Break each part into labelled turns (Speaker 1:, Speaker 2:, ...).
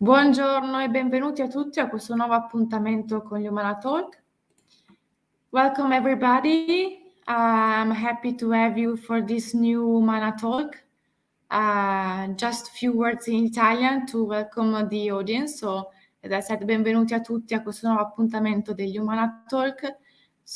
Speaker 1: Buongiorno e benvenuti a tutti a questo nuovo appuntamento con Humana Talk. Welcome everybody. I'm happy to have you for this new Humana Talk. Just a few words in Italian to welcome the audience. So, as I said, benvenuti a tutti a questo nuovo appuntamento degli Humana Talk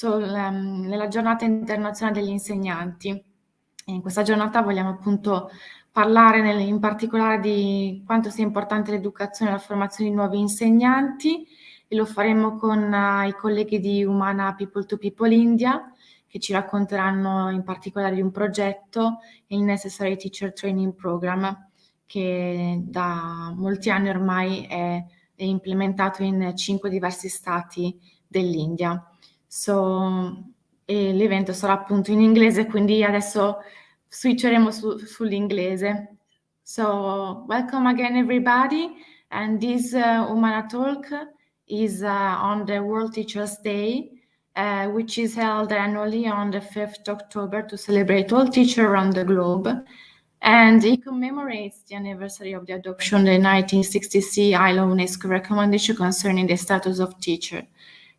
Speaker 1: nella Giornata Internazionale degli Insegnanti. E in questa giornata vogliamo appunto parlare in particolare di quanto sia importante l'educazione e la formazione di nuovi insegnanti, e lo faremo con i colleghi di Humana People to People India, che ci racconteranno in particolare di un progetto, il Necessary Teacher Training Program, che da molti anni ormai è implementato in 5 diversi stati dell'India. E l'evento sarà appunto in inglese, quindi adesso switcheremo sull'inglese. So, welcome again everybody, and this Humana Talk is on the World Teachers' Day, which is held annually on the 5th October to celebrate all teachers around the globe. And it commemorates the anniversary of the adoption of the 1960 ILO UNESCO recommendation concerning the status of teacher,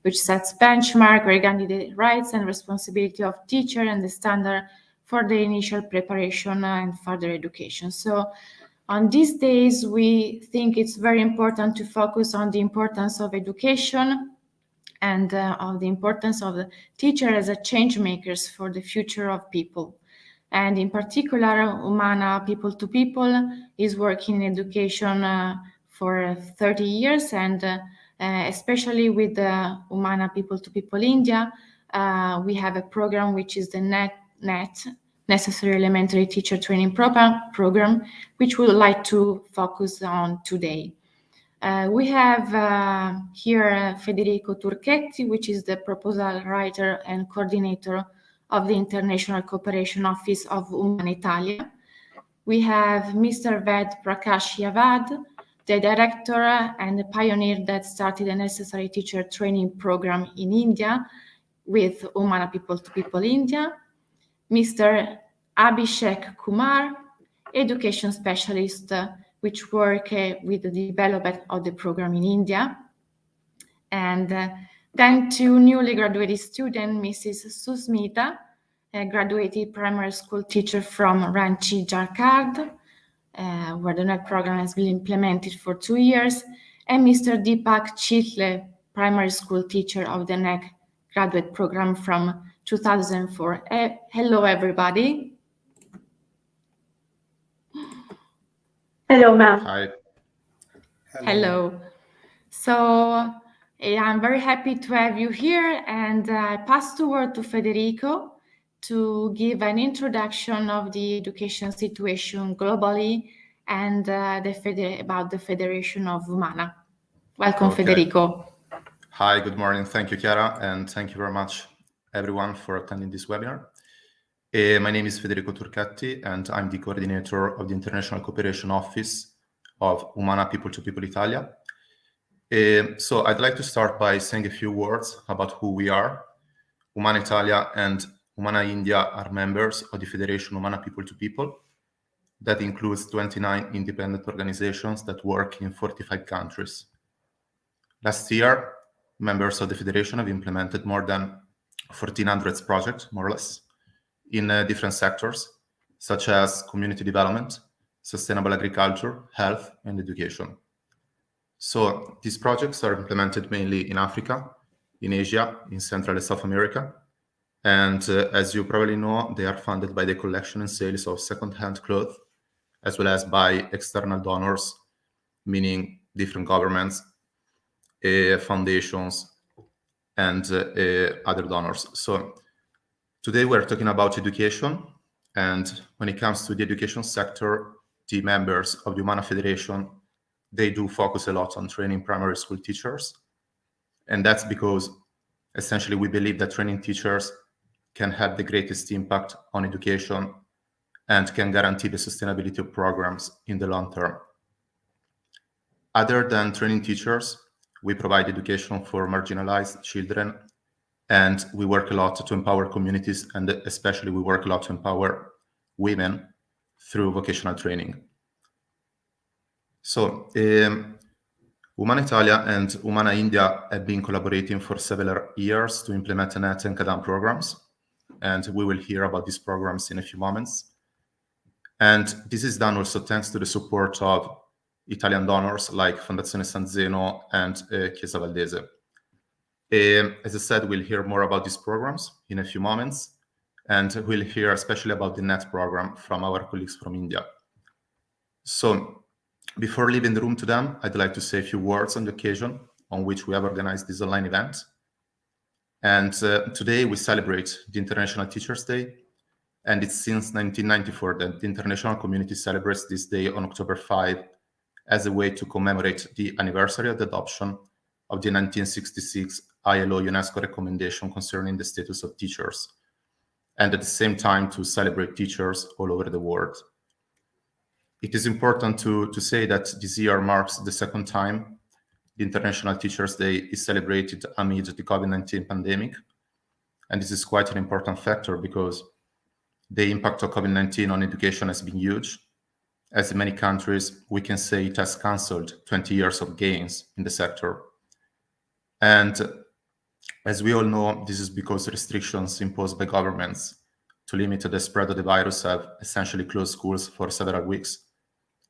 Speaker 1: which sets benchmark regarding the rights and responsibility of teacher and the standard for the initial preparation and further education. So on these days, we think it's very important to focus on the importance of education and of the importance of the teacher as a change makers for the future of people. And in particular, Humana People to People is working in education for 30 years, and especially with the Humana People to People India, we have a program which is the NET, Necessary Elementary Teacher Training Program, which we would like to focus on today. We have here Federico Turchetti, which is the proposal writer and coordinator of the International Cooperation Office of Humana Italia. We have Mr. Ved Prakash Yavad, the director and the pioneer that started the Necessary Teacher Training Program in India with Humana People to People India. Mr. Abhishek Kumar, education specialist, which work with the development of the program in India. And then two newly graduated students, Mrs. Susmita, a graduated primary school teacher from Ranchi, Jharkhand, where the NET program has been implemented for 2 years, and Mr. Deepak Chitle, primary school teacher of the NET graduate program from 2004. Hello, everybody.
Speaker 2: Hello, ma'am.
Speaker 3: Hi.
Speaker 1: Hello. So I'm very happy to have you here, and I pass the word to Federico to give an introduction of the education situation globally and about the Federation of Humana. Welcome,
Speaker 3: Okay.
Speaker 1: Federico.
Speaker 3: Hi, good morning. Thank you, Chiara, and thank you very much, everyone, for attending this webinar. My name is Federico Turchetti, and I'm the coordinator of the International Cooperation Office of Humana People to People Italia. So I'd like to start by saying a few words about who we are. Humana Italia and Humana India are members of the Federation Humana People to People. That includes 29 independent organizations that work in 45 countries. Last year, members of the Federation have implemented more than 1,400 projects, more or less, in different sectors, such as community development, sustainable agriculture, health, and education. So these projects are implemented mainly in Africa, in Asia, in Central and South America. And as you probably know, they are funded by the collection and sales of second-hand clothes, as well as by external donors, meaning different governments, foundations, and other donors. So today we're talking about education. And when it comes to the education sector, the members of the Humana Federation, they do focus a lot on training primary school teachers. And that's because essentially we believe that training teachers can have the greatest impact on education and can guarantee the sustainability of programs in the long term. Other than training teachers, we provide education for marginalized children, and we work a lot to empower communities, and especially we work a lot to empower women through vocational training. So Humana Italia and Humana India have been collaborating for several years to implement NET and CADAM programs, and we will hear about these programs in a few moments. And this is done also thanks to the support of Italian donors like Fondazione San Zeno and Chiesa Valdese. As I said, we'll hear more about these programs in a few moments, and we'll hear especially about the NET program from our colleagues from India. So before leaving the room to them, I'd like to say a few words on the occasion on which we have organized this online event. And today we celebrate the International Teachers' Day, and it's since 1994 that the international community celebrates this day on October 5 as a way to commemorate the anniversary of the adoption of the 1966 ILO UNESCO recommendation concerning the status of teachers, and at the same time to celebrate teachers all over the world. It is important to say that this year marks the second time the International Teachers' Day is celebrated amid the COVID-19 pandemic, and this is quite an important factor because the impact of COVID-19 on education has been huge. As in many countries, we can say it has cancelled 20 years of gains in the sector. And as we all know, this is because restrictions imposed by governments to limit the spread of the virus have essentially closed schools for several weeks,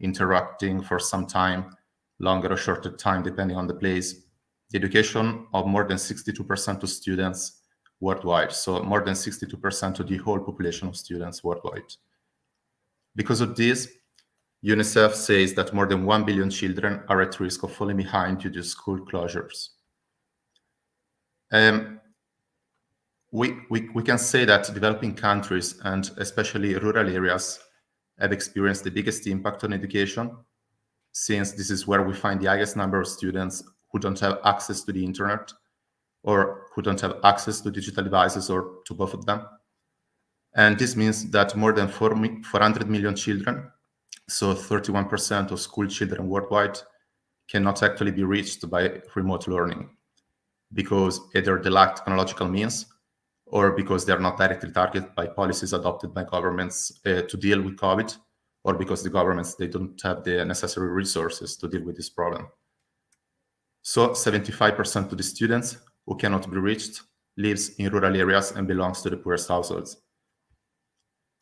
Speaker 3: interrupting for some time, longer or shorter time, depending on the place, the education of more than 62% of students worldwide. So more than 62% of the whole population of students worldwide. Because of this, UNICEF says that more than 1 billion children are at risk of falling behind due to school closures. We can say that developing countries and especially rural areas have experienced the biggest impact on education, since this is where we find the highest number of students who don't have access to the internet or who don't have access to digital devices or to both of them. And this means that more than 400 million children, so 31% of school children worldwide, cannot actually be reached by remote learning because either they lack technological means or because they are not directly targeted by policies adopted by governments to deal with COVID, or because the governments, they don't have the necessary resources to deal with this problem. So 75% of the students who cannot be reached lives in rural areas and belongs to the poorest households.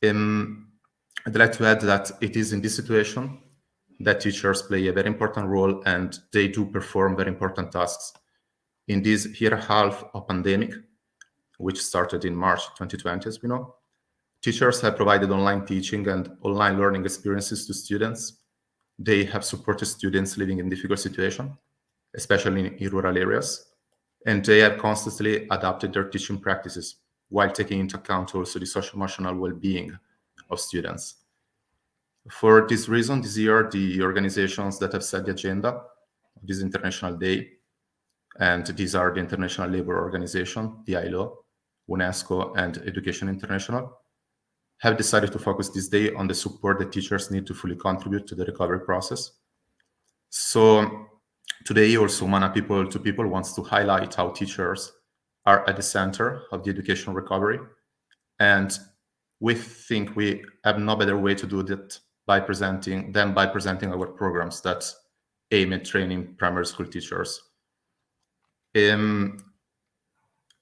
Speaker 3: I'd like to add that it is in this situation that teachers play a very important role, and they do perform very important tasks. In this year and a half of pandemic, which started in March 2020, as we know, teachers have provided online teaching and online learning experiences to students. They have supported students living in difficult situations, especially in rural areas, and they have constantly adapted their teaching practices while taking into account also the social-emotional well-being of students. For this reason, this year, the organizations that have set the agenda of this International Day, and these are the International Labour Organization, the ILO, UNESCO, and Education International, have decided to focus this day on the support that teachers need to fully contribute to the recovery process. So today also Humana People to People wants to highlight how teachers are at the center of the education recovery. And we think we have no better way to do that by presenting our programs that aim at training primary school teachers.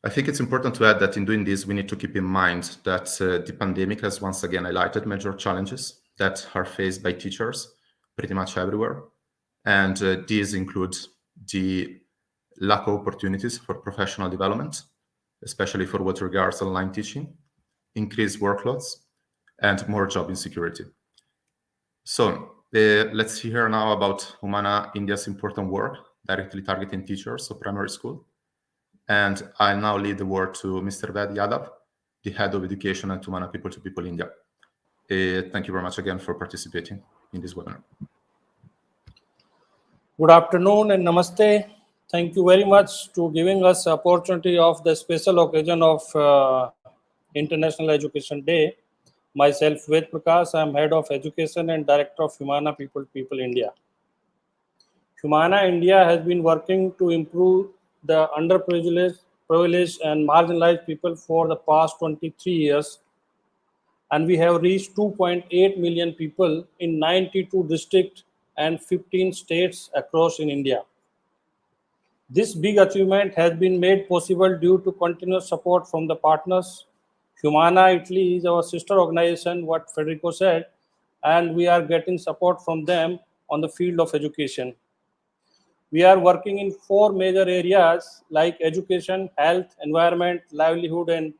Speaker 3: I think it's important to add that in doing this, we need to keep in mind that the pandemic has once again highlighted major challenges that are faced by teachers pretty much everywhere. And these include the lack of opportunities for professional development, especially for what regards online teaching, increased workloads, and more job insecurity. So let's hear now about Humana India's important work directly targeting teachers of primary school. And I'll now leave the word to Mr. Ved Yadav, the head of education at Humana People to People India. Thank you very much again for participating in this webinar.
Speaker 2: Good afternoon and namaste. Thank you very much to giving us the opportunity of the special occasion of International Education Day. Myself, Ved Prakash, I am Head of Education and Director of Humana People India. Humana India has been working to improve the underprivileged and marginalized people for the past 23 years. And we have reached 2.8 million people in 92 districts and 15 states across in India. This big achievement has been made possible due to continuous support from the partners. Humana Italy is our sister organization, what Federico said, and we are getting support from them on the field of education. We are working in 4 major areas like education, health, environment, livelihood, and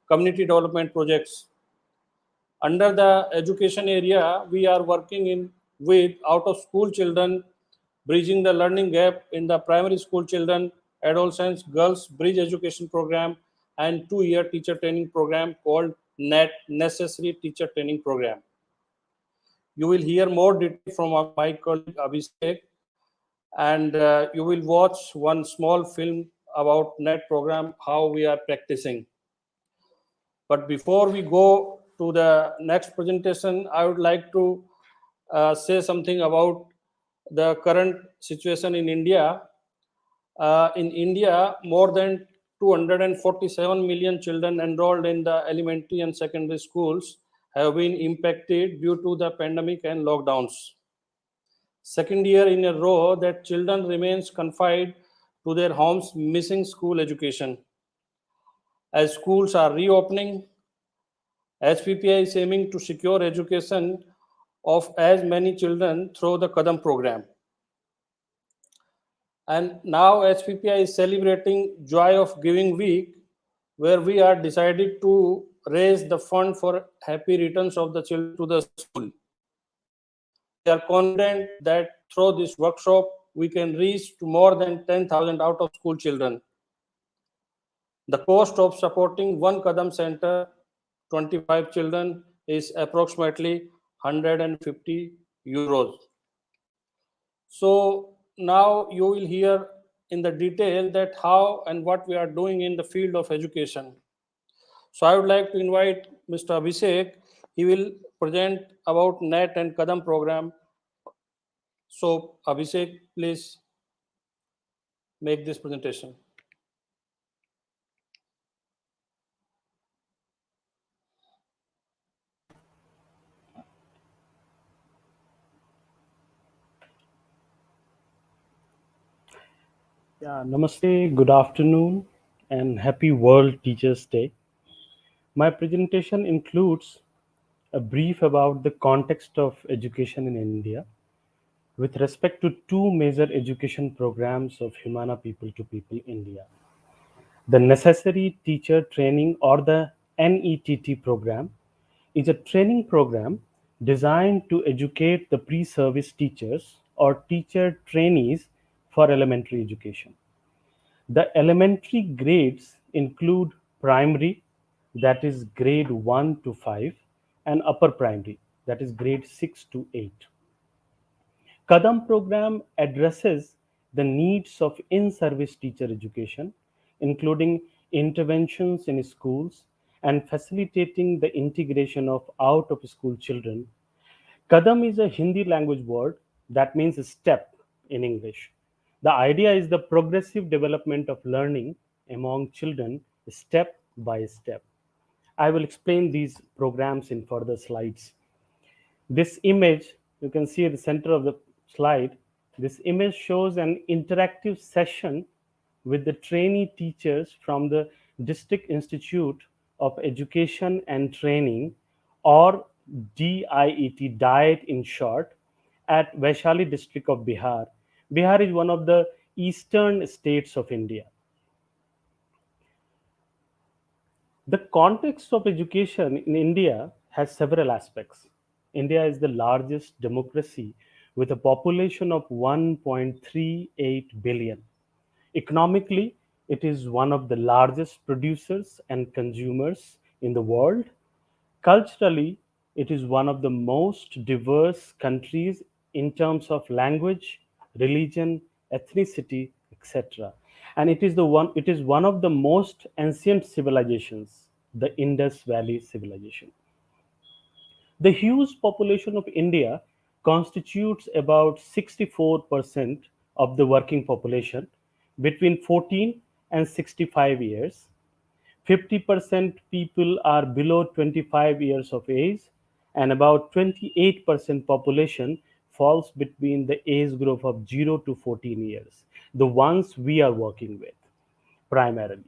Speaker 2: community development projects. Under the education area, we are working with out-of-school children, bridging the learning gap in the primary school children, adolescents, girls bridge education program, and 2-year teacher training program called NET, Necessary Teacher Training Program. You will hear more detail from my colleague Abhishek, and you will watch one small film about NET program, how we are practicing. But before we go to the next presentation, I would like to say something about the current situation in India. In India, more than 247 million children enrolled in the elementary and secondary schools have been impacted due to the pandemic and lockdowns. Second year in a row that children remains confined to their homes, missing school education. As schools are reopening, SPPI is aiming to secure education of as many children through the Kadam program. And now SPPI is celebrating Joy of Giving Week, where we are decided to raise the fund for happy returns of the children to the school. We are confident that through this workshop, we can reach to more than 10,000 out-of-school children. The cost of supporting one Kadam center, 25 children, is approximately 150 euros. So now you will hear in the detail that how and what we are doing in the field of education. So I would like to invite Mr. Abhishek. He will present about NET and Kadam program. So Abhishek, please make this presentation.
Speaker 4: Yeah, namaste, good afternoon, and happy World Teachers' Day. My presentation includes a brief about the context of education in India with respect to 2 major education programs of Humana People to People India. The Necessary Teacher Training, or the NETT program, is a training program designed to educate the pre-service teachers or teacher trainees for elementary education. The elementary grades include primary, that is grade 1 to 5, and upper primary, that is grade 6 to 8. Kadam program addresses the needs of in-service teacher education, including interventions in schools and facilitating the integration of out-of-school children. Kadam is a Hindi language word that means step in English. The idea is the progressive development of learning among children step by step. I will explain these programs in further slides. This image, you can see at the center of the slide, this image shows an interactive session with the trainee teachers from the District Institute of Education and Training, or DIET, DIET in short, at Vaishali district of Bihar. Bihar is one of the eastern states of India. The context of education in India has several aspects. India is the largest democracy with a population of 1.38 billion. Economically, it is one of the largest producers and consumers in the world. Culturally, it is one of the most diverse countries in terms of language, religion, ethnicity, etc. And it is one of the most ancient civilizations, the Indus Valley civilization. The huge population of India constitutes about 64% of the working population between 14 and 65 years. 50% people are below 25 years of age, and about 28% population falls between the age group of 0 to 14 years. the ones we are working with primarily.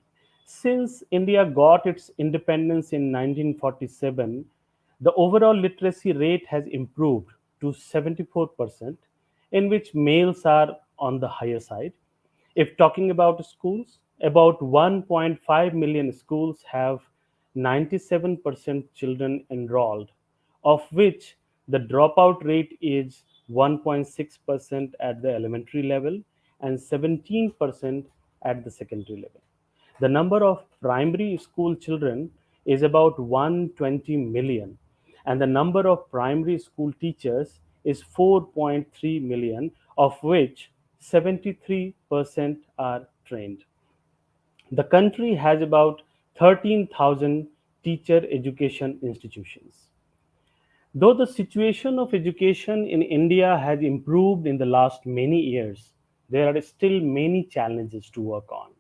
Speaker 4: Since India got its independence in 1947, the overall literacy rate has improved to 74%, in which males are on the higher side. If talking about schools, about 1.5 million schools have 97% children enrolled, of which the dropout rate is 1.6% at the elementary level and 17% at the secondary level. The number of primary school children is about 120 million, and the number of primary school teachers is 4.3 million, of which 73% are trained. The country has about 13,000 teacher education institutions. Though the situation of education in India has improved in the last many years, there are still many challenges to work on.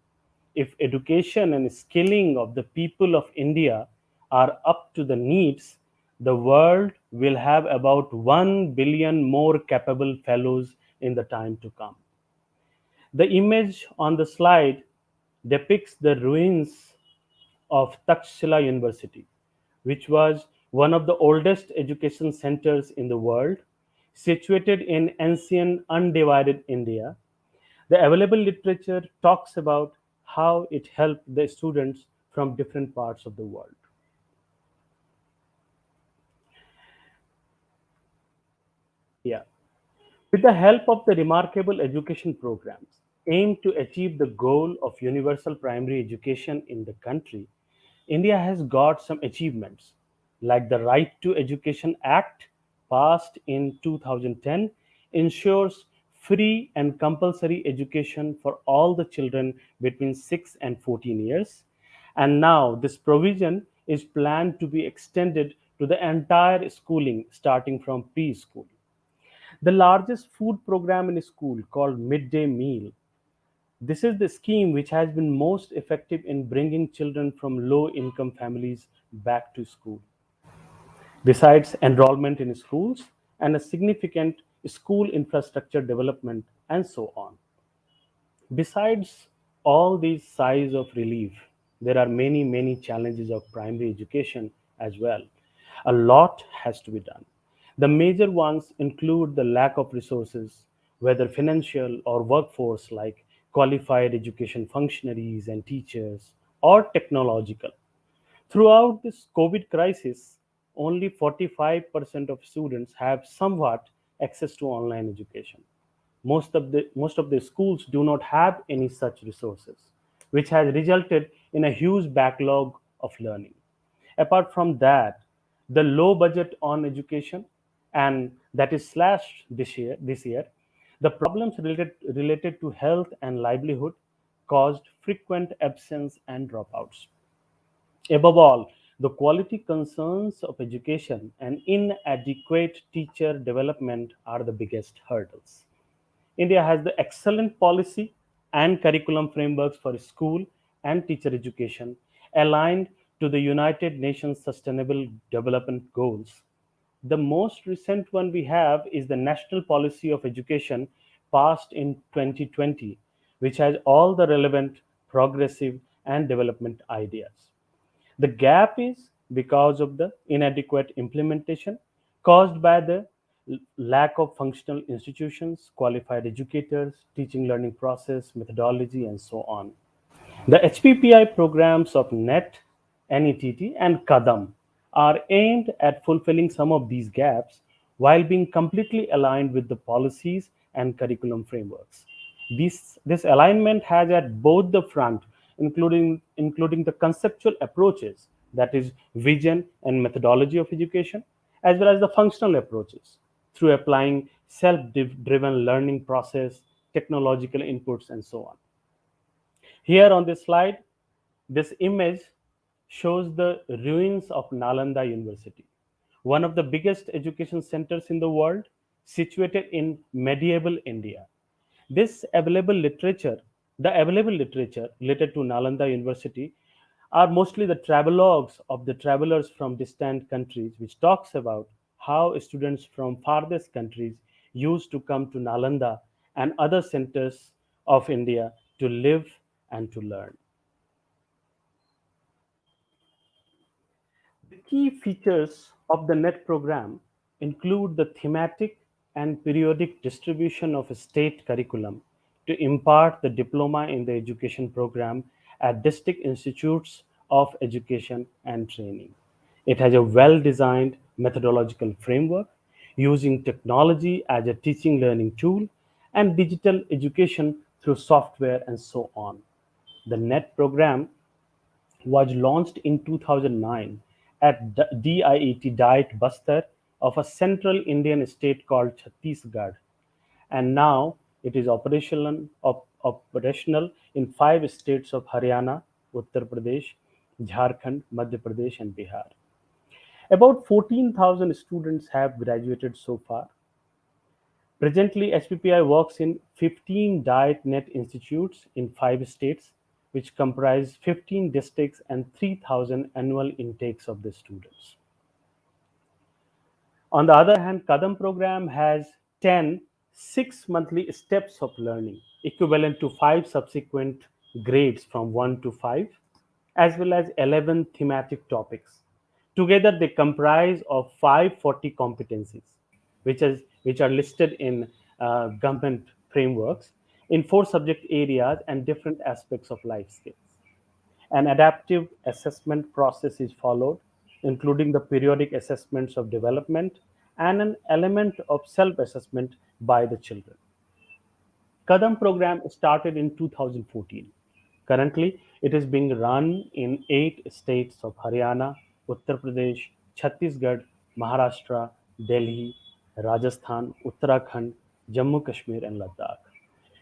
Speaker 4: If education and skilling of the people of India are up to the needs, the world will have about 1 billion more capable fellows in the time to come. The image on the slide depicts the ruins of Tatsula University, which was one of the oldest education centers in the world, situated in ancient undivided India. The available literature talks about how it helped the students from different parts of the world. Yeah. With the help of the remarkable education programs aimed to achieve the goal of universal primary education in the country, India has got some achievements, like the Right to Education Act, passed in 2010, ensures free and compulsory education for all the children between 6 and 14 years. And now this provision is planned to be extended to the entire schooling starting from preschool. The largest food program in a school, called midday meal, this is the scheme which has been most effective in bringing children from low income families back to school. Besides enrollment in schools and a significant school infrastructure development, and so on. Besides all these sighs of relief, there are many, many challenges of primary education as well. A lot has to be done. The major ones include the lack of resources, whether financial or workforce, like qualified education functionaries and teachers, or technological. Throughout this COVID crisis, only 45% of students have somewhat access to online education. Most of the schools do not have any such resources, which has resulted in a huge backlog of learning. Apart from that, the low budget on education, and that is slashed this year, the problems related to health and livelihood caused frequent absence and dropouts. Above all, the quality concerns of education and inadequate teacher development are the biggest hurdles. India has the excellent policy and curriculum frameworks for school and teacher education aligned to the United Nations Sustainable Development Goals. The most recent one we have is the National Policy of Education, passed in 2020, which has all the relevant progressive and development ideas. The gap is because of the inadequate implementation caused by the lack of functional institutions, qualified educators, teaching learning process, methodology, and so on. The HPPI programs of NET, and KADAM are aimed at fulfilling some of these gaps while being completely aligned with the policies and curriculum frameworks. This alignment has at both the front, including the conceptual approaches, that is, vision and methodology of education, as well as the functional approaches through applying self-driven learning process, technological inputs, and so on. Here on this slide, this image shows the ruins of Nalanda University, one of the biggest education centers in the world, situated in medieval India. This available literature, the available literature related to Nalanda University, are mostly the travelogues of the travelers from distant countries, which talks about how students from farthest countries used to come to Nalanda and other centers of India to live and to learn. The key features of the NET program include the thematic and periodic distribution of a state curriculum to impart the diploma in the education program at district institutes of education and training. It has a well-designed methodological framework using technology as a teaching learning tool and digital education through software and so on. The NET program was launched in 2009 at DIET Diet Bastar of a central Indian state called Chhattisgarh, and now it is operational in 5 states of Haryana, Uttar Pradesh, Jharkhand, Madhya Pradesh, and Bihar. About 14,000 students have graduated so far. Presently, SPPI works in 15 Diet Net institutes in 5 states, which comprise 15 districts and 3,000 annual intakes of the students. On the other hand, Kadam program has 10 6-monthly steps of learning, equivalent to 5 subsequent grades from 1 to 5, as well as 11 thematic topics. Together, they comprise of 540 competencies, which are listed in government frameworks in 4 subject areas and different aspects of life skills. An adaptive assessment process is followed, including the periodic assessments of development and an element of self-assessment by the children. Kadam program started in 2014. Currently, it is being run in 8 states of Haryana, Uttar Pradesh, Chhattisgarh, Maharashtra, Delhi, Rajasthan, Uttarakhand, Jammu Kashmir, and Ladakh.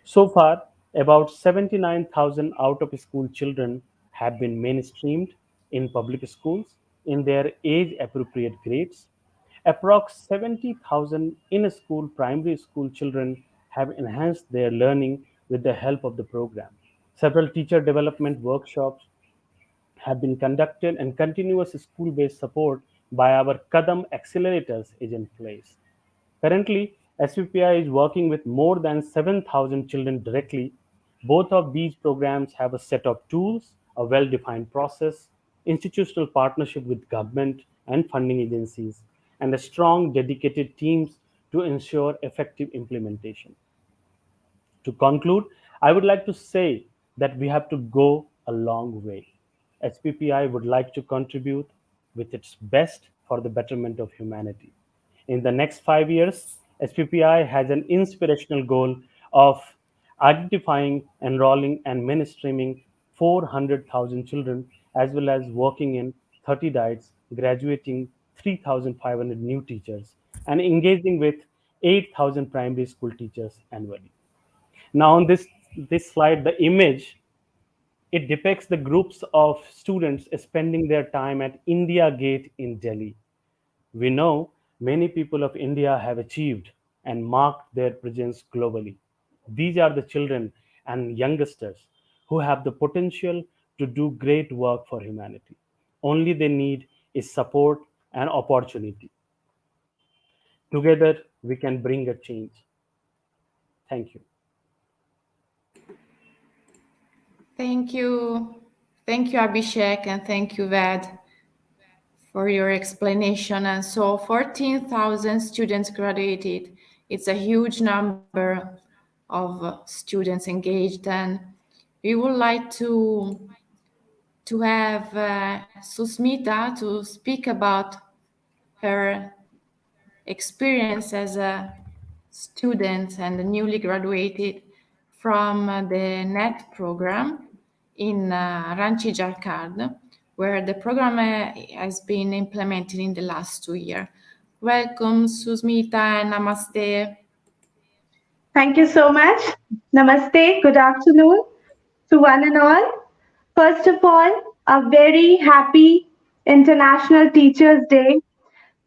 Speaker 4: So far, about 79,000 out-of-school children have been mainstreamed in public schools in their age-appropriate grades. Approx 70,000 in-school primary school children have enhanced their learning with the help of the program. Several teacher development workshops have been conducted and continuous school-based support by our Kadam accelerators is in place. Currently, SPPI is working with more than 7,000 children directly. Both of these programs have a set of tools, a well-defined process, institutional partnership with government and funding agencies, and a strong dedicated teams to ensure effective implementation. To conclude, I would like to say that we have to go a long way. SPPI would like to contribute with its best for the betterment of humanity. In the next 5 years, SPPI has an inspirational goal of identifying, enrolling, and mainstreaming 400,000 children, as well as working in 30 diets, graduating 3,500 new teachers, and engaging with 8,000 primary school teachers annually. Now, on this slide, the image, it depicts the groups of students spending their time at India Gate in Delhi. We know many people of India have achieved and marked their presence globally. These are the children and youngsters who have the potential to do great work for humanity. Only they need is support and opportunity. Together, we can bring a change. Thank you.
Speaker 1: Thank you. Thank you, Abhishek, and thank you, Ved, for your explanation. And so 14,000 students graduated. It's a huge number of students engaged, and we would like to have Susmita to speak about her experience as a student and newly graduated from the NET program in Ranchi, Jharkhand, where the program has been implemented in the last 2 years. Welcome, Susmita, and namaste.
Speaker 5: Thank you so much. Namaste. Good afternoon to one and all. First of all, a very happy International Teachers' Day.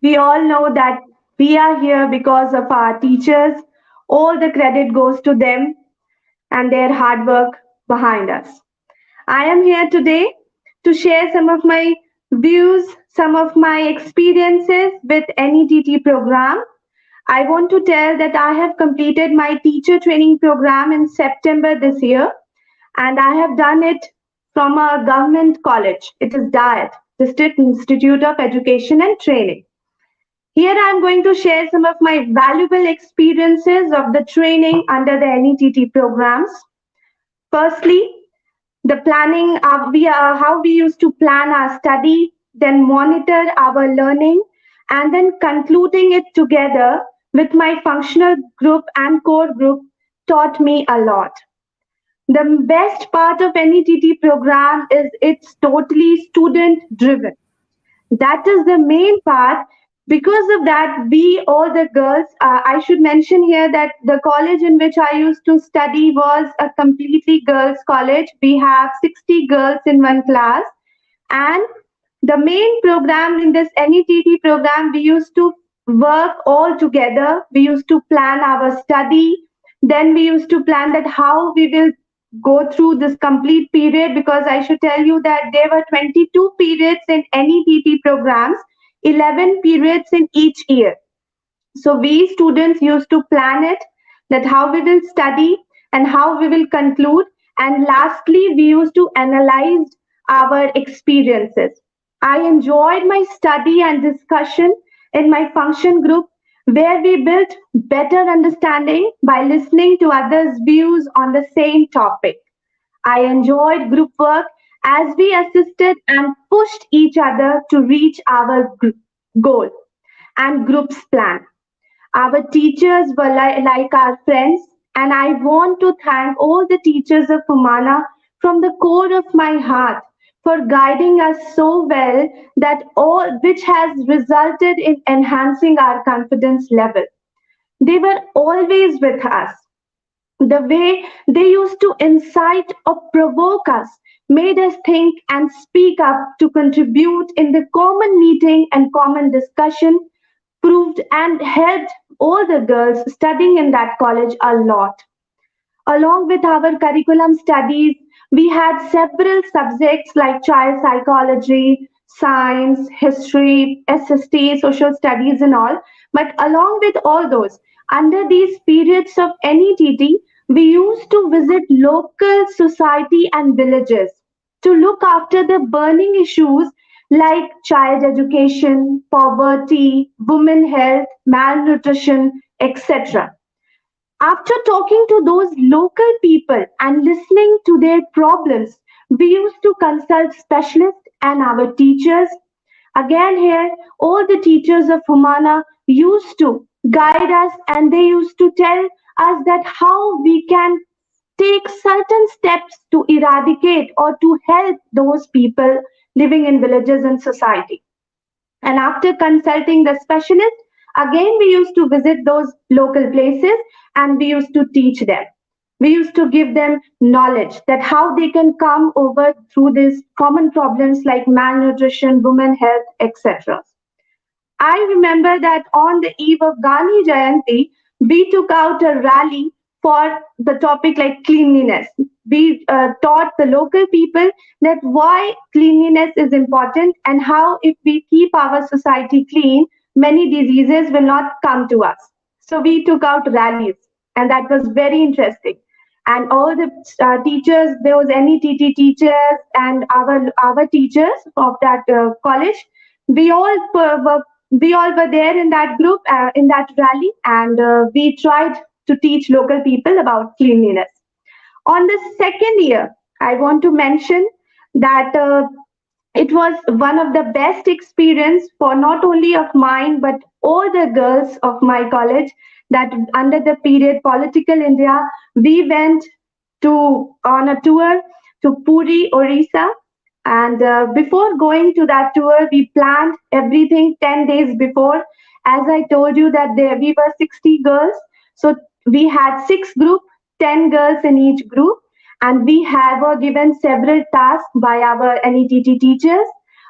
Speaker 5: We all know that we are here because of our teachers. All the credit goes to them and their hard work behind us. I am here today to share some of my views, some of my experiences with NETT program. I want to tell that I have completed my teacher training program in September this year, and I have done it from a government college. It is DIET, District Institute of Education and Training. Here I am going to share some of my valuable experiences of the training under the NETT programs. Firstly, the planning, how we used to plan our study, then monitor our learning, and then concluding it together with my functional group and core group taught me a lot. The best part of NETT program is it's totally student driven. That is the main part. Because of that, we, all the girls, I should mention here that the college in which I used to study was a completely girls' college. We have 60 girls in one class. And the main program in this NETT program, we used to work all together. We used to plan our study. Then we used to plan that how we will go through this complete period, because I should tell you that there were 22 periods in NETT programs, 11 periods in each year. So we students used to plan it, that how we will study and how we will conclude. And lastly, we used to analyze our experiences. I enjoyed my study and discussion in my function group, where we built better understanding by listening to others' views on the same topic. I enjoyed group work as we assisted and pushed each other to reach our goal and group's plan. Our teachers were like our friends, and I want to thank all the teachers of Humana from the core of my heart for guiding us so well, that all which has resulted in enhancing our confidence level. They were always with us. The way they used to incite or provoke us made us think and speak up to contribute in the common meeting and common discussion, proved and helped all the girls studying in that college a lot. Along with our curriculum studies, we had several subjects like child psychology, science, history, SST, social studies and all. But along with all those, under these periods of NETT, we used to visit local society and villages to look after the burning issues like child education, poverty, women health, malnutrition, etc. After talking to those local people and listening to their problems, we used to consult specialists and our teachers. Again, here, all the teachers of Humana used to guide us, and they used to tell us that how we can take certain steps to eradicate or to help those people living in villages and society. And after consulting the specialist, again, we used to visit those local places and we used to teach them. We used to give them knowledge that how they can come over through these common problems like malnutrition, women health, etc. I remember that on the eve of Gandhi Jayanti, we took out a rally for the topic like cleanliness. We taught the local people that why cleanliness is important and how if we keep our society clean, many diseases will not come to us. So we took out rallies, and that was very interesting. And all the teachers, there was NETT teachers and our teachers of that college, we all were there in that group, in that rally, and we tried to teach local people about cleanliness. On the second year, I want to mention that it was one of the best experience for not only of mine, but all the girls of my college, that under the period Political India, we went on a tour to Puri, Orissa. And before going to that tour, we planned everything 10 days before. As I told you that we were 60 girls. So we had 6 groups, 10 girls in each group. And we were given several tasks by our NETT teachers.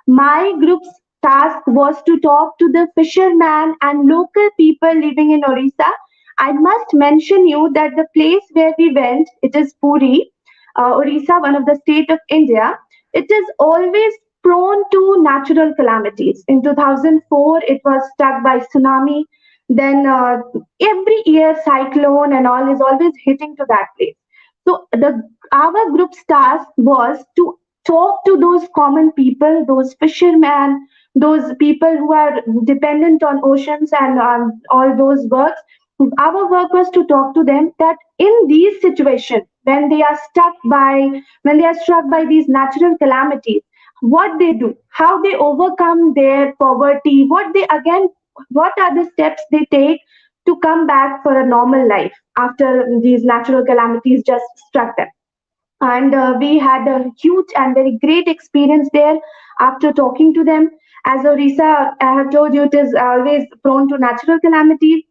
Speaker 5: My group's task was to talk to the fishermen and local people living in Orissa. I must mention you that the place where we went, it is Puri, Orissa, one of the state of India. It is always prone to natural calamities. In 2004, it was struck by tsunami. Then every year cyclone and all is always hitting to that place. So our group's task was to talk to those common people, those fishermen, those people who are dependent on oceans and all those works. Our work was to talk to them that in these situations, when they are struck by these natural calamities, what they do, how they overcome their poverty, what are the steps they take to come back for a normal life after these natural calamities just struck them. And we had a huge and very great experience there after talking to them. As Orissa, I have told you, it is always prone to natural calamities.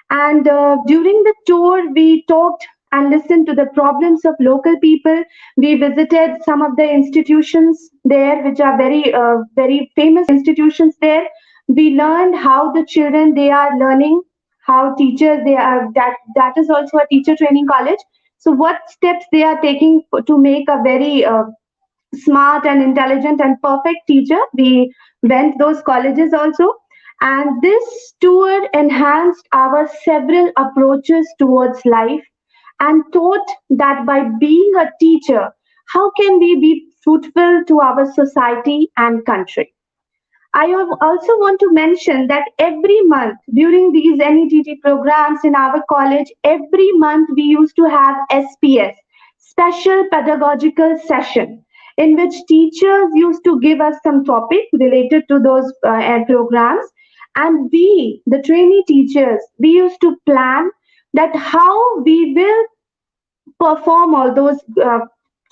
Speaker 5: And during the tour, we talked and listened to the problems of local people. We visited some of the institutions there, which are very famous institutions there. We learned how the children they are learning, how teachers they are. That is also a teacher training college. So what steps they are taking to make a very smart and intelligent and perfect teacher. We went those colleges also. And this tour enhanced our several approaches towards life and taught that by being a teacher, how can we be fruitful to our society and country. Also want to mention that every month during these NETT programs in our college, every month we used to have SPS, special pedagogical session, in which teachers used to give us some topic related to those programs. And we, the trainee teachers, we used to plan that how we will perform all those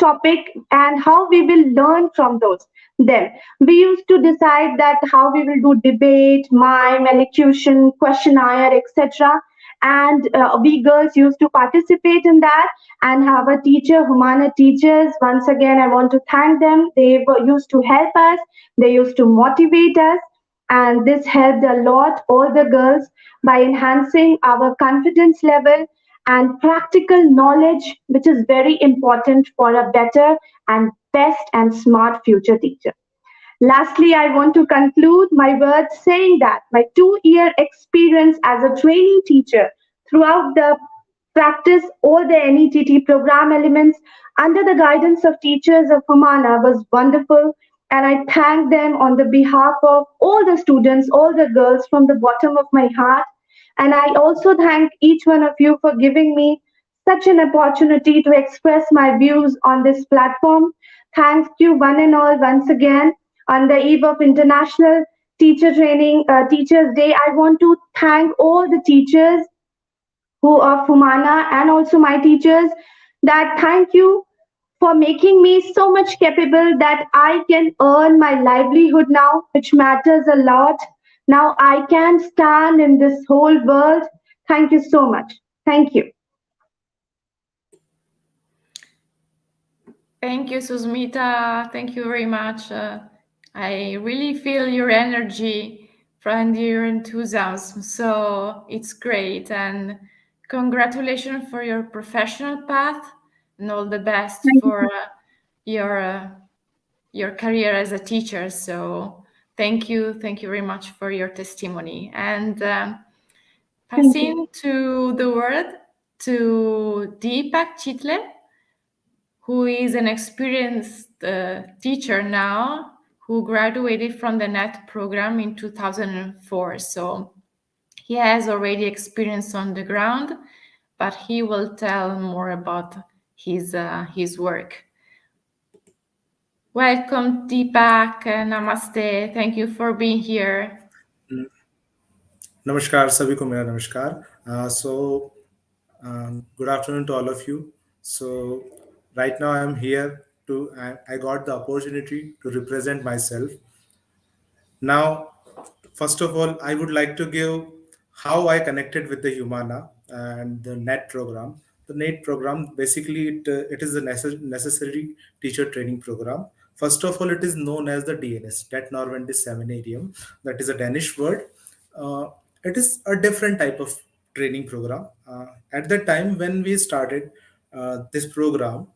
Speaker 5: topic and how we will learn from those. Then we used to decide that how we will do debate, mime, elocution, questionnaire, etc. And we girls used to participate in that and have a teacher, Humana teachers. Once again, I want to thank them. They used to help us. They used to motivate us. And this helped a lot, all the girls, by enhancing our confidence level and practical knowledge, which is very important for a better and best and smart future teacher. Lastly, I want to conclude my words saying that my 2-year experience as a training teacher throughout the practice all the NETT program elements under the guidance of teachers of Humana was wonderful. And I thank them on the behalf of all the students, all the girls from the bottom of my heart. And I also thank each one of you for giving me such an opportunity to express my views on this platform. Thank you one and all once again. On the eve of International Teachers Day, I want to thank all the teachers who of Humana and also my teachers that thank you for making me so much capable that I can earn my livelihood now, which matters a lot. Now I can stand in this whole world. Thank you so much. Thank you.
Speaker 1: Thank you, Susmita. Thank you very much. I really feel your energy and your enthusiasm. So it's great. And congratulations for your professional path and all the best for your career as a teacher. So thank you very much for your testimony. And passing to the word to Deepak Chitle, who is an experienced teacher now, who graduated from the NET program in 2004. So he has already experience on the ground, but he will tell more about his work. Welcome, Deepak. Namaste. Thank you for being here.
Speaker 6: Namaskar, sabhi ko mera namaskar. Good afternoon to all of you. So right now I am here I got the opportunity to represent myself. Now, first of all, I would like to give how I connected with the Humana and the NET program. The NET program, basically, it is a necessary teacher training program. First of all, it is known as the DNS, Det Norvendig Seminarium. That is a Danish word. It is a different type of training program. At the time when we started this program,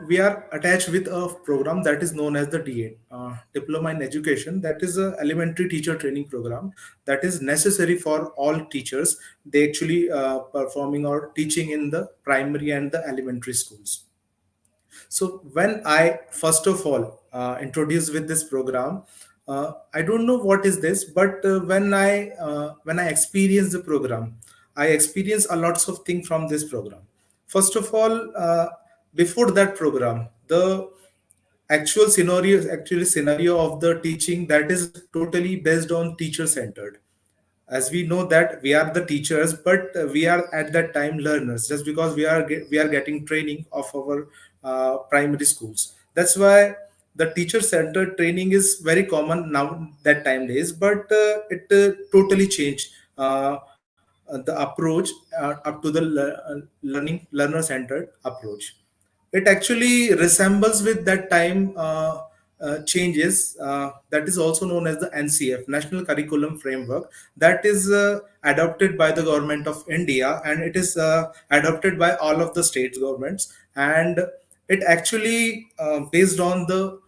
Speaker 6: we are attached with a program that is known as the DA, Diploma in Education. That is a elementary teacher training program that is necessary for all teachers. They actually performing or teaching in the primary and the elementary schools. So when I first of all introduced with this program, I don't know what is this, but when I experienced the program, I experienced a lots of things from this program. First of all, before that program, the actually scenario of the teaching, that is totally based on teacher centered. As we know that we are the teachers, but we are at that time learners, just because we are getting training of our primary schools. That's why the teacher centered training is very common now that time days, but it totally changed the approach up to the learner centered approach. It actually resembles with that time changes that is also known as the NCF, National Curriculum Framework, that is adopted by the government of India, and it is adopted by all of the state governments. And it actually based on the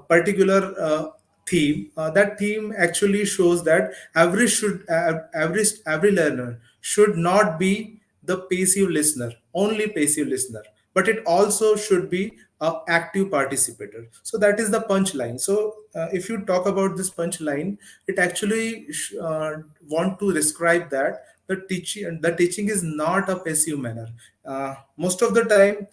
Speaker 6: particular theme. That theme actually shows that every learner should not be the passive listener, only passive listener, but it also should be a active participator. So that is the punchline. So if you talk about this punchline, it actually want to describe that the teaching is not a passive manner. Most of the time,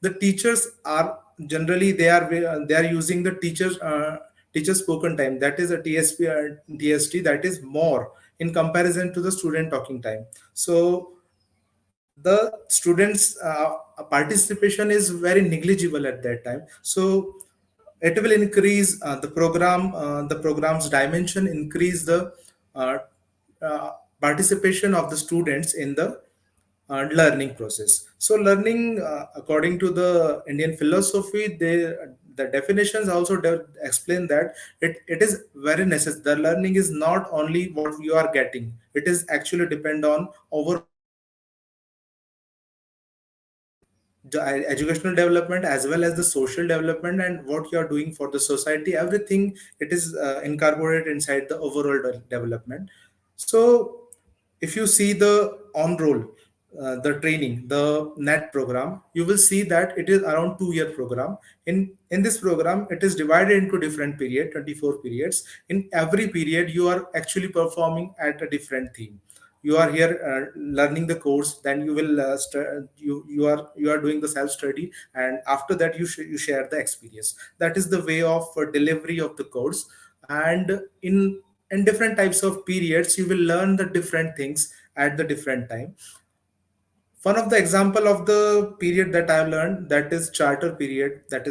Speaker 6: the teachers are generally they are using the teacher spoken time, that is a TSP or TST, that is more in comparison to the student talking time. So the students participation is very negligible at that time. So it will increase the program's dimension, increase the uh, participation of the students in the learning process. So learning, according to the Indian philosophy, the definitions also explain that it is very necessary. The learning is not only what you are getting, it is actually depend on overall the educational development as well as the social development, and what you are doing for the society. Everything, it is incorporated inside the overall development. So if you see the on roll, the training, the net program, you will see that it is around 2 year program. In this program, it is divided into different period, 24 periods. In every period, you are actually performing at a different theme. You are here learning the course, then you will you are doing the self study, and after that you share the experience. That is the way of delivery of the course. And in different types of periods, you will learn the different things at the different time. One of the example of the period that I've learned, that is charter period, that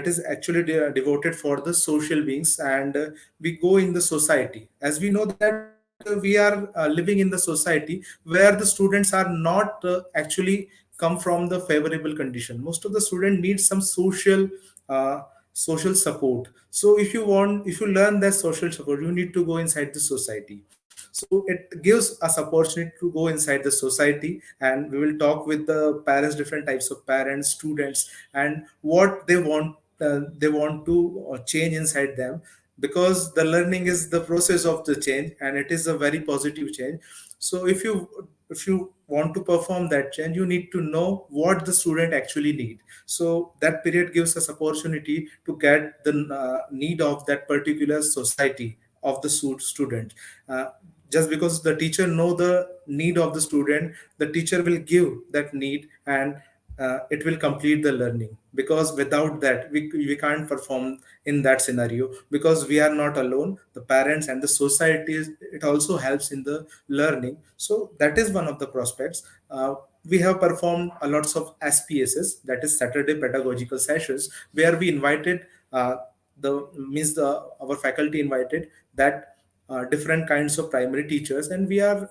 Speaker 6: is actually devoted for the social beings. And we go in the society, as we know that we are living in the society where the students are not actually come from the favorable condition. Most of the students need some uh, social support. So if you learn that social support, you need to go inside the society. So it gives us opportunity to go inside the society, and we will talk with the parents, different types of parents, students, and what they want to change inside them, because the learning is the process of the change, and it is a very positive change. So if you want to perform that change, you need to know what the student actually need. So that period gives us opportunity to get the need of that particular society of the student. uh, just because the teacher know the need of the student, the teacher will give that need, and it will complete the learning. Because without that, we can't perform in that scenario, because we are not alone. The parents and the society it also helps in the learning. So that is one of the prospects. We have performed a lots of SPSs, that is Saturday pedagogical sessions, where we invited our faculty invited that different kinds of primary teachers, and we are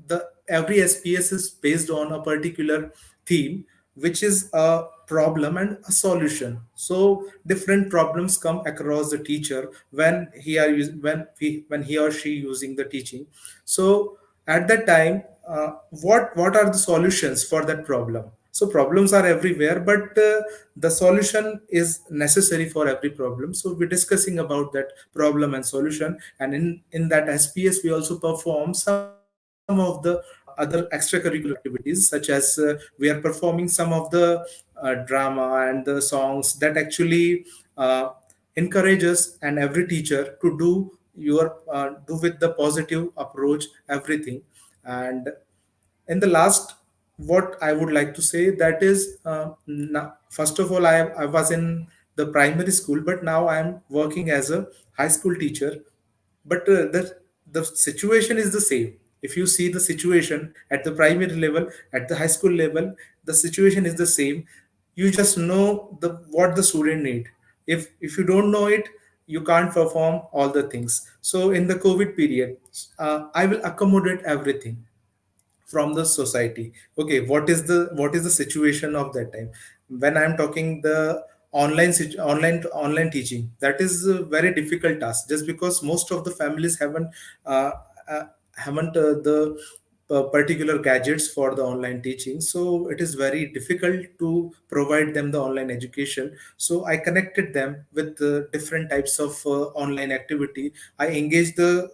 Speaker 6: the every SPS is based on a particular theme, which is a problem and a solution. So different problems come across the teacher when he or she using the teaching. So at that time, what are the solutions for that problem? So problems are everywhere, but the solution is necessary for every problem. So we're discussing about that problem and solution, and in that SPS we also perform some of the other extracurricular activities, such as we are performing some of the drama and the songs that actually encourages and every teacher to do with the positive approach everything. And in the last, what I would like to say, that is, first of all, I was in the primary school, but now I am working as a high school teacher. But the situation is the same. If you see the situation at the primary level, at the high school level, the situation is the same. You just know the what the student need. If you don't know it, you can't perform all the things. So in the COVID period, I will accommodate everything from the society. Okay, what is the situation of that time? When I'm talking the online teaching, that is a very difficult task, just because most of the families uh, uh, haven't the particular gadgets for the online teaching, so it is very difficult to provide them the online education. So I connected them with different types of online activity. I engage them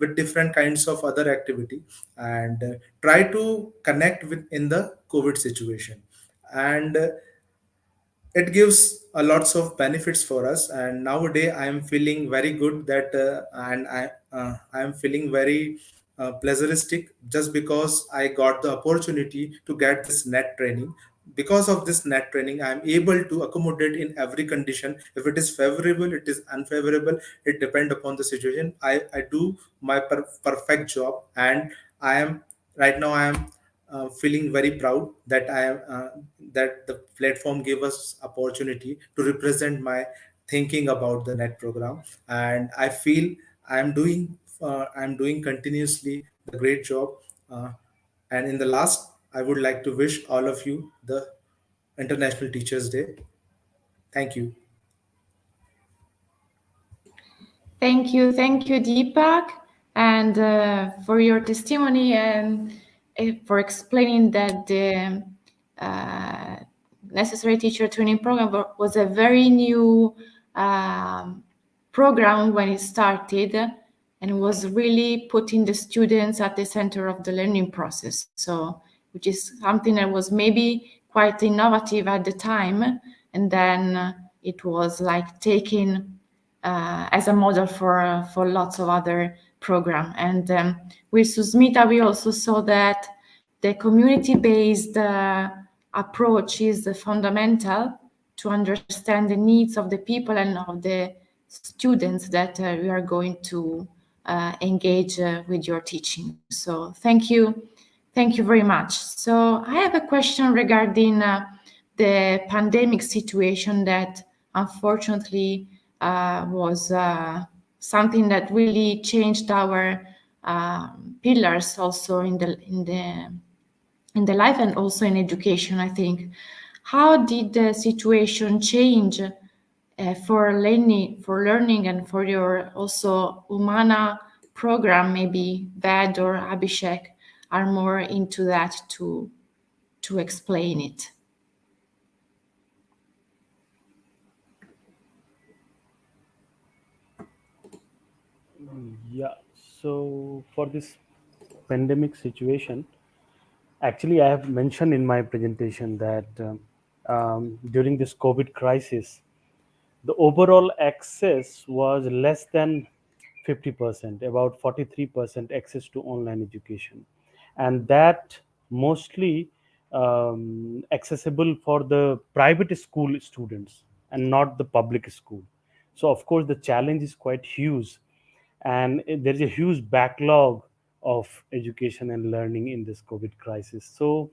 Speaker 6: with different kinds of other activity, and try to connect with in the COVID situation. And it gives a lots of benefits for us. And nowadays I am feeling very good that and I am feeling very pleasuristic, just because I got the opportunity to get this net training. Because of this net training, I am able to accommodate in every condition. If it is favorable, it is unfavorable, it depend upon the situation. I do my perfect job. And I am right now I am feeling very proud that I am that the platform gave us opportunity to represent my thinking about the net program. And I feel I'm doing continuously the great job. uh, and in the last, I would like to wish all of you the International Teachers Day. Thank you.
Speaker 1: Thank you, Deepak, and for your testimony, and for explaining that the uh, necessary teacher training program was a very new program when it started, and was really putting the students at the center of the learning process. So, which is something that was maybe quite innovative at the time, and then it was like taking as a model for lots of other programs. And with Susmita, we also saw that the community-based approach is fundamental to understand the needs of the people and of the students that we are going to engage with your teaching. So thank you very much. So I have a question regarding the pandemic situation that unfortunately was something that really changed our pillars also in the life and also in education, I think. How did the situation change for learning and for your also Humana program? Maybe Ved or Abhishek are more into that to explain it.
Speaker 4: Yeah, so for this pandemic situation, actually, I have mentioned in my presentation that during this COVID crisis, the overall access was less than 50%, about 43% access to online education. And that mostly accessible for the private school students and not the public school. So, of course, the challenge is quite huge, and there's a huge backlog of education and learning in this COVID crisis. So,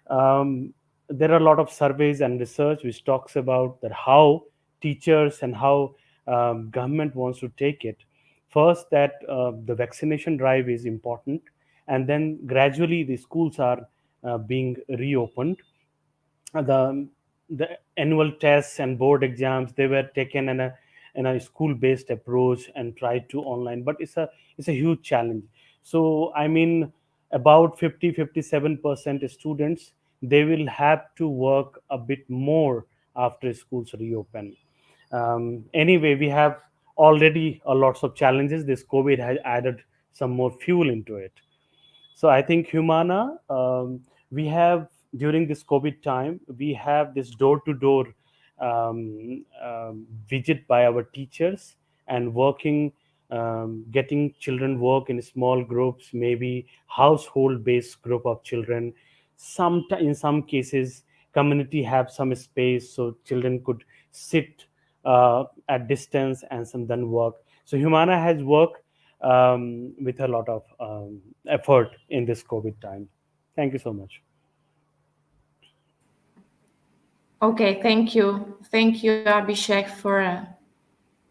Speaker 4: um, there are a lot of surveys and research which talks about that how teachers and how government wants to take it. First, that the vaccination drive is important, and then gradually the schools are being reopened. The annual tests and board exams, they were taken in a school based approach and tried to online, but it's a huge challenge. So I mean, about 50-57% students, they will have to work a bit more after schools reopen. Anyway, we have already lots of challenges. This COVID has added some more fuel into it. So I think Humana, we have, during this COVID time, we have this door-to-door visit by our teachers and working, getting children work in small groups, maybe household-based group of children. In some cases, community have some space so children could sit at distance and some then work. So Humana has worked with a lot of effort in this COVID time. Thank you so much.
Speaker 1: Okay, thank you. Thank you, Abhishek, for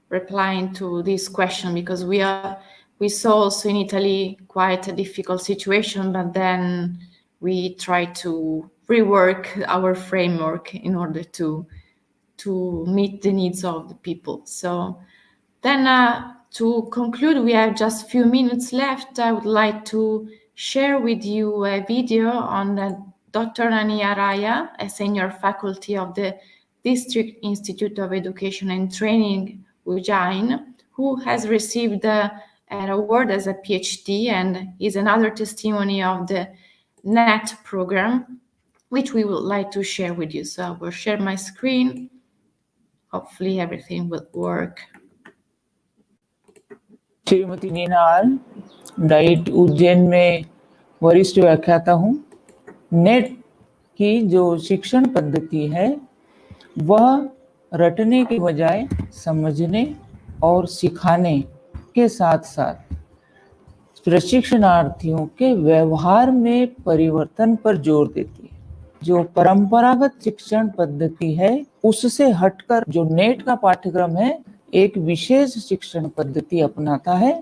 Speaker 1: replying to this question, because we saw also in Italy quite a difficult situation, but then we try to rework our framework in order to meet the needs of the people. So then to conclude, we have just a few minutes left. I would like to share with you a video on Dr. Ania Raya, a senior faculty of the District Institute of Education and Training, Ujjain, who has received an award as a PhD and is another testimony of the NET program, which we would like to share with you. So I will share my screen. Hopefully everything will work.
Speaker 7: Shrimati Ninal, DIET Ujjain में वरिष्ठ व्याख्याता हूँ। Net की जो शिक्षण पद्धति है वह रटने के बजाय समझने और सिखाने के साथ साथ प्रशिक्षणार्थियों के व्यवहार में परिवर्तन पर जोर देती है। जो परंपरागत शिक्षण पद्धति है उससे हटकर जो नेट का पाठ्यक्रम है एक विशेष शिक्षण पद्धति अपनाता है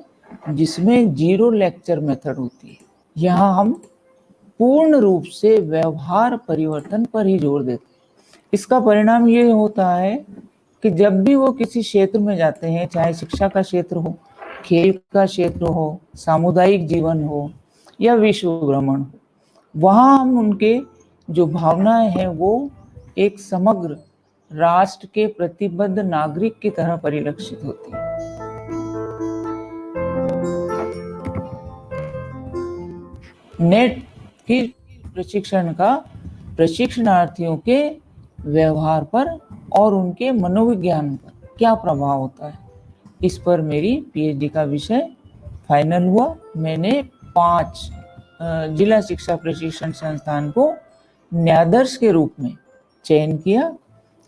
Speaker 7: जिसमें 0 लेक्चर मेथड होती है। यहाँ हम पूर्ण रूप से व्यवहार परिवर्तन पर ही जोर देते हैं। इसका परिणाम ये होता है कि जब भी वो किसी क्षेत्र में जाते हैं, चाहे शिक्षा का क्षेत्र हो, खेल का क्षेत्र हो, सामुदायिक जीवन हो या विश्व भ्रमण हो, वहाँ हम उनके जो भावनाएं हैं वो एक समग्र राष्ट्र के प्रतिबद्ध नागरिक की तरह परिलक्षित होती है। नेट की प्रशिक्षण का प्रशिक्षणार्थियों के व्यवहार पर और उनके मनोविज्ञान पर क्या प्रभाव होता है, इस पर मेरी पीएचडी का विषय फाइनल हुआ। मैंने 5 जिला शिक्षा प्रशिक्षण संस्थान को न्यायाधीश के रूप में चयन किया,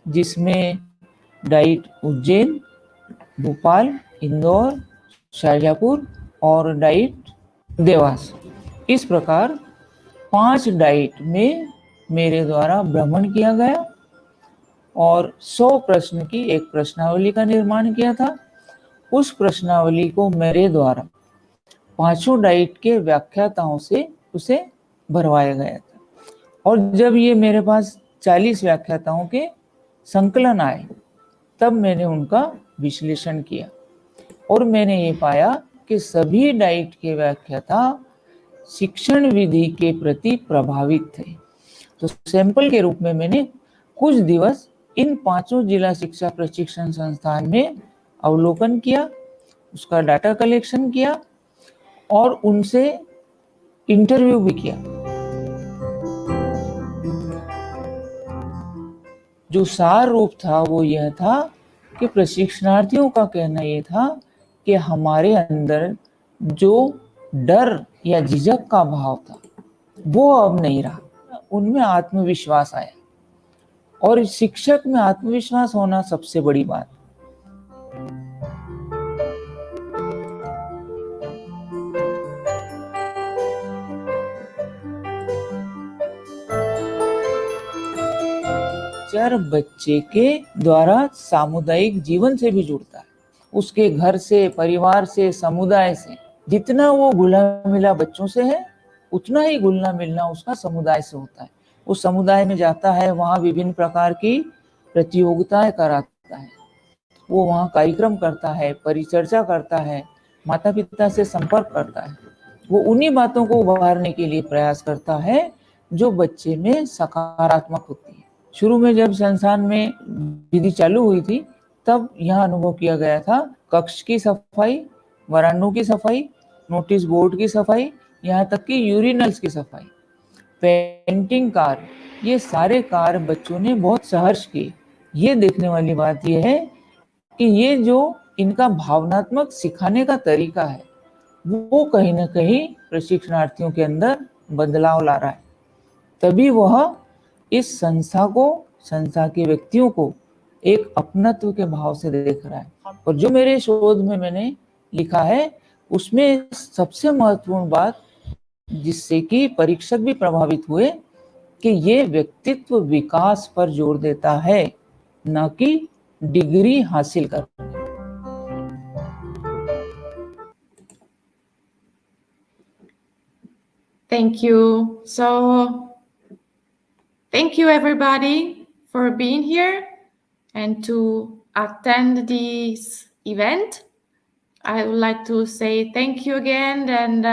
Speaker 7: जिसमें डाइट उज्जैन, भोपाल, इंदौर, शाजापुर और डाइट देवास। इस प्रकार 5 डाइट में मेरे द्वारा भ्रमण किया गया और 100 प्रश्न की एक प्रश्नावली का निर्माण किया था। उस प्रश्नावली को मेरे द्वारा 5 डाइट के व्याख्याताओं से उसे भरवाया गया था और जब ये मेरे पास 40 व्याख्याताओं के संकलन आए तब मैंने उनका विश्लेषण किया और मैंने ये पाया कि सभी डाइट के व्याख्याता शिक्षण विधि के प्रति प्रभावित थे। तो सैंपल के रूप में मैंने कुछ दिवस इन 5 जिला शिक्षा प्रशिक्षण संस्थान में अवलोकन किया, उसका डाटा कलेक्शन किया और उनसे इंटरव्यू भी किया। जो सार रूप था वो यह था कि प्रशिक्षणार्थियों का कहना ये था कि हमारे अंदर जो डर या झिझक का भाव था वो अब नहीं रहा, उनमें आत्मविश्वास आया और शिक्षक में आत्मविश्वास होना सबसे बड़ी बात। टीचर बच्चे के द्वारा सामुदायिक जीवन से भी जुड़ता है, उसके घर से, परिवार से, समुदाय से। जितना वो घुला मिला बच्चों से है उतना ही घुलना मिलना उसका समुदाय से होता है। उस समुदाय में जाता है, वहाँ विभिन्न प्रकार की प्रतियोगिताएं कराता है, वो वहाँ कार्यक्रम करता है, परिचर्चा करता है, माता पिता से संपर्क करता है। वो उन्हीं बातों को उभारने के लिए प्रयास करता है जो बच्चे में सकारात्मक होती है। शुरू में जब संस्थान में विधि चालू हुई थी तब यहाँ अनुभव किया गया था कक्ष की सफाई, वरांडों की सफाई, नोटिस बोर्ड की सफाई, यहाँ तक कि यूरिनल्स की सफाई, पेंटिंग कार्य, ये सारे कार्य बच्चों ने बहुत सहर्ष किए। ये देखने वाली बात यह है कि ये जो इनका भावनात्मक सिखाने का तरीका है वो कहीं ना कहीं प्रशिक्षणार्थियों के अंदर बदलाव ला रहा है। तभी वह इस संस्था को, संस्था के व्यक्तियों को एक अपनत्व के भाव से देख रहा है। और जो मेरे शोध में मैंने लिखा है उसमें सबसे महत्वपूर्ण बात जिससे कि परीक्षक भी प्रभावित हुए कि ये व्यक्तित्व विकास पर जोर देता है, न कि डिग्री हासिल कर।
Speaker 1: Thank you. So, thank you everybody for being here and to attend this event. I would like to say thank you again and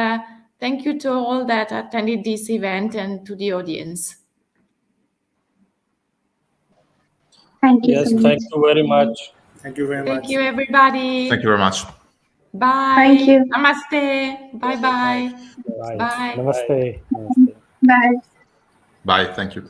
Speaker 1: thank you to all that attended this event and to the audience.
Speaker 5: Thank you
Speaker 2: Yes,
Speaker 5: so much.
Speaker 2: thank you very much.
Speaker 6: Thank you very
Speaker 1: Thank
Speaker 6: much.
Speaker 1: you everybody.
Speaker 3: Thank you very much.
Speaker 1: Bye.
Speaker 5: Thank you.
Speaker 1: Namaste. Bye bye.
Speaker 4: Right.
Speaker 1: Bye.
Speaker 4: Namaste. Namaste.
Speaker 5: Bye.
Speaker 3: Bye. Thank you.